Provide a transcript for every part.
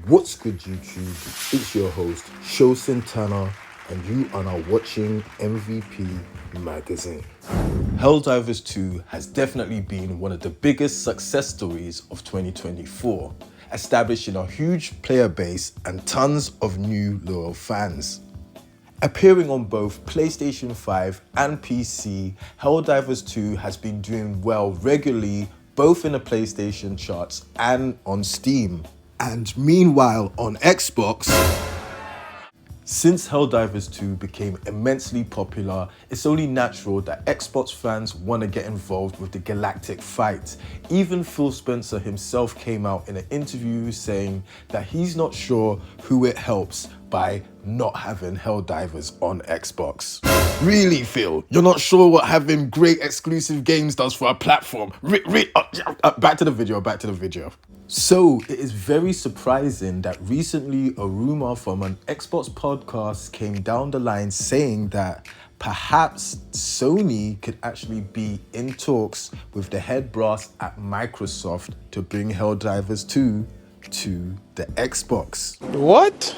What's good, YouTube? It's your host, S.H.I.N.O, and you are now watching MVP Magazine. Helldivers 2 has definitely been one of the biggest success stories of 2024, establishing a huge player base and tons of new loyal fans. Appearing on both PlayStation 5 and PC, Helldivers 2 has been doing well regularly, both in the PlayStation charts and on Steam. And meanwhile, on Xbox, since Helldivers 2 became immensely popular, it's only natural that Xbox fans want to get involved with the galactic fight. Even Phil Spencer himself came out in an interview saying that he's not sure who it helps by not having Helldivers on Xbox. Really, Phil? You're not sure what having great exclusive games does for a platform? Back to the video. So, it is very surprising that recently a rumor from an Xbox podcast came down the line saying that perhaps Sony could actually be in talks with the head brass at Microsoft to bring Helldivers 2 to the Xbox. What?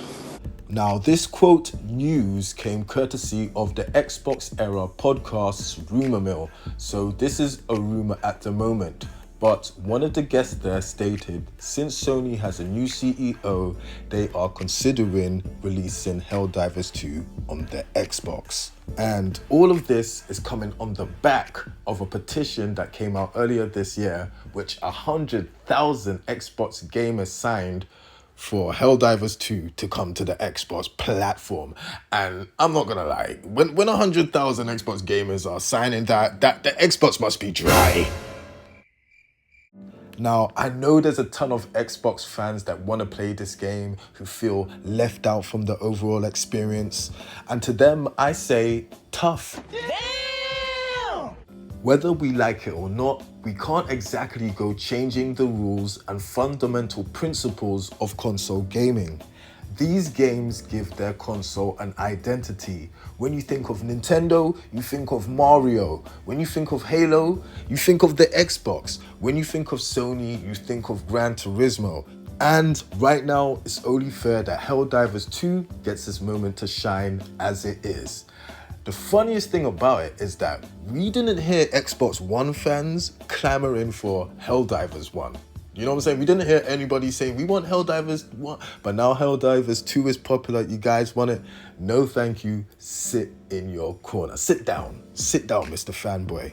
Now, this quote news came courtesy of the XboxEra Podcast's Rumourmill, so this is a rumor at the moment. But one of the guests there stated, since Sony has a new CEO, they are considering releasing Helldivers 2 on the Xbox. And all of this is coming on the back of a petition that came out earlier this year, which 100,000 Xbox gamers signed for Helldivers 2 to come to the Xbox platform. And I'm not gonna lie, when 100,000 Xbox gamers are signing that the Xbox must be dry. Now, I know there's a ton of Xbox fans that want to play this game who feel left out from the overall experience. And to them, I say, tough. Damn! Whether we like it or not, we can't exactly go changing the rules and fundamental principles of console gaming. These games give their console an identity. When you think of Nintendo, you think of Mario. When you think of Halo, you think of the Xbox. When you think of Sony, you think of Gran Turismo. And right now, it's only fair that Helldivers 2 gets this moment to shine as it is. The funniest thing about it is that we didn't hear Xbox One fans clamoring for Helldivers 1. You know what I'm saying? We didn't hear anybody saying, we want Helldivers 1, but now Helldivers 2 is popular. You guys want it? No, thank you. Sit in your corner. Sit down, Mr. Fanboy.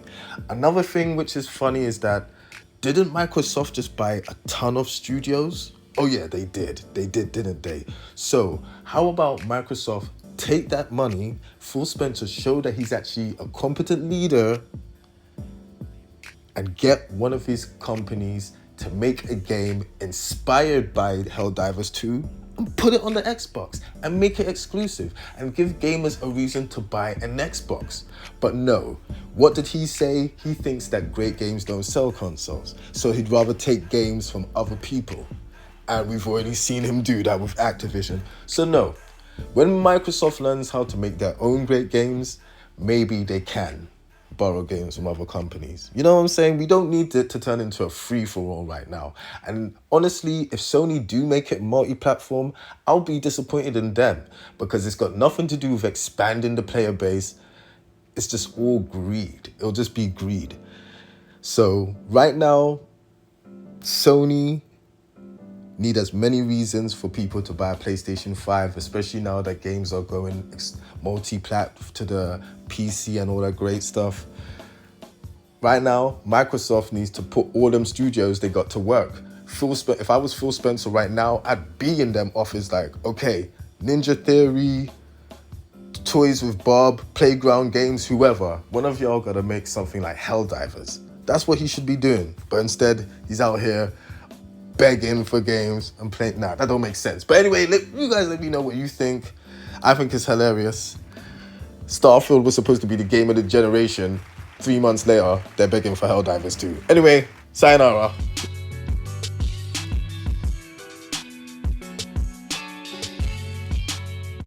Another thing which is funny is that, didn't Microsoft just buy a ton of studios? Oh yeah, they did. They did, didn't they? So how about Microsoft take that money, Phil Spencer show that he's actually a competent leader, and get one of his companies to make a game inspired by Helldivers 2 and put it on the Xbox and make it exclusive and give gamers a reason to buy an Xbox. But no, what did he say? He thinks that great games don't sell consoles, so he'd rather take games from other people. And we've already seen him do that with Activision. So no, when Microsoft learns how to make their own great games, maybe they can borrow games from other companies. You know what I'm saying? We don't need it to turn into a free-for-all right now. And honestly, if Sony do make it multi-platform, I'll be disappointed in them because it's got nothing to do with expanding the player base. It's just all greed. It'll just be greed. So right now, Sony need as many reasons for people to buy a PlayStation 5, especially now that games are going multi-plat to the PC and all that great stuff. Right now, Microsoft needs to put all them studios they got to work. If I was Phil Spencer right now, I'd be in them office like, okay, Ninja Theory, Toys with Bob, Playground Games, whoever. One of y'all gotta make something like Helldivers. That's what he should be doing. But instead, he's out here begging for games and playing. Nah, that don't make sense. But anyway, you guys let me know what you think. I think it's hilarious. Starfield was supposed to be the game of the generation. 3 months later, they're begging for Helldivers 2. Anyway, sayonara.